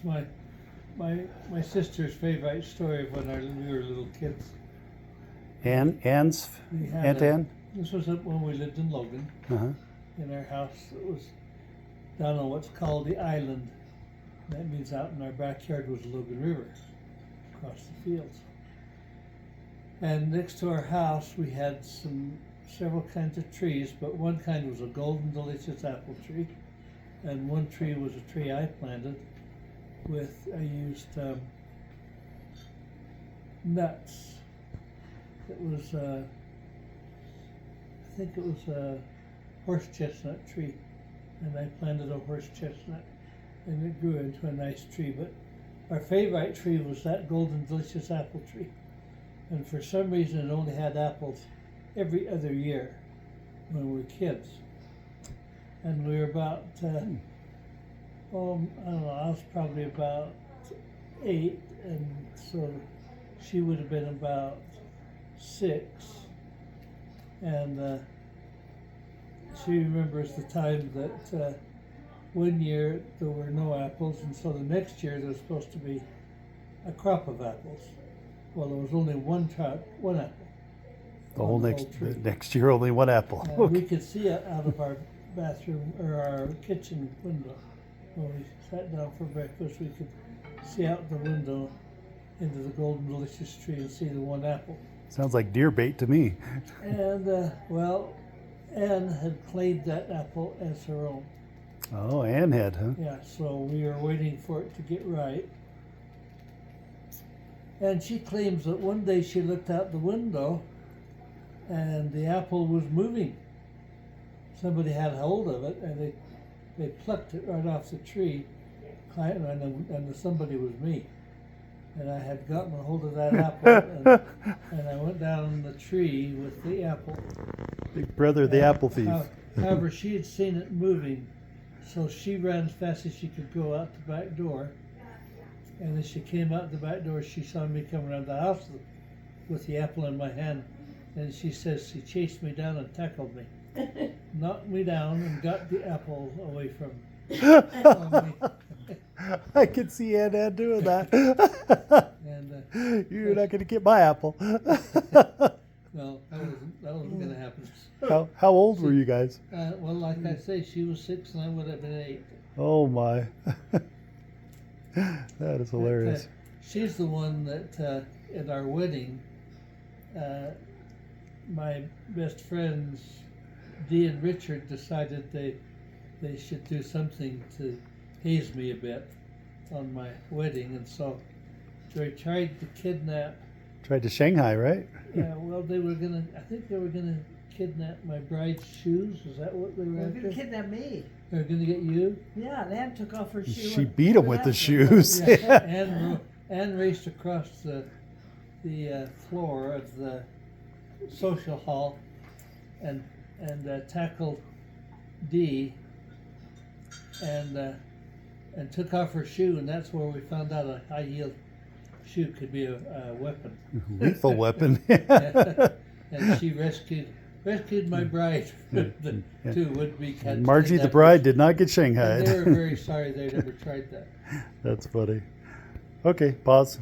my sister's favorite story of when we were little kids. Anne's? Aunt Anne? This was when we lived in Logan. Uh-huh. In our house, it was down on what's called the island. That means out in our backyard was the Logan River, across the fields. And next to our house, we had several kinds of trees, but one kind was a golden delicious apple tree, and one tree was a tree I planted I used nuts. It was, I think it was a horse chestnut tree, and I planted a horse chestnut, and it grew into a nice tree. But our favorite tree was that golden delicious apple tree, and for some reason it only had apples every other year when we were kids. And we were about, I don't know, I was probably about 8, and so she would have been about 6, and she remembers the time that one year there were no apples, and so the next year there was supposed to be a crop of apples. Well, there was only one apple. The whole next year, only one apple. We could see it out of our bathroom or our kitchen window. When we sat down for breakfast, we could see out the window into the golden delicious tree and see the one apple. Sounds like deer bait to me. And well, Anne had claimed that apple as her own. Oh, Anne had, huh? Yeah, so we were waiting for it to get ripe. And she claims that one day she looked out the window and the apple was moving. Somebody had hold of it, and they plucked it right off the tree, and somebody was me. And I had gotten a hold of that apple, and I went down the tree with the apple. Big brother, the apple thief. However, she had seen it moving, so she ran as fast as she could go out the back door. And as she came out the back door, she saw me come around the house with the apple in my hand. And she says she chased me down and tackled me, knocked me down, and got the apple away from me. I can see Aunt doing that. And you're not going to get my apple. No, that wasn't going to happen. How old were you guys? Well, like I say, she was 6 and I would have been 8. Oh my. That is hilarious. She's the one that at our wedding, my best friends, Dee and Richard, decided they should do something to haze me a bit on my wedding, and so they tried to kidnap. Tried to Shanghai, right? Yeah, well, I think they were gonna kidnap my bride's shoes. Is that what they were after? They were going to kidnap me. They were gonna get you? Yeah, Anne took off her shoe. She beat him with the shoes. Yeah, Anne raced across the floor of the social hall and tackled Dee and took off her shoe, and that's where we found out a high-heeled shoe could be a weapon. Lethal weapon. And she rescued my bride from the two would-be kidnappers. Margie, the bride, did not get Shanghai. They were very sorry they'd ever tried that. That's funny. Okay, pause.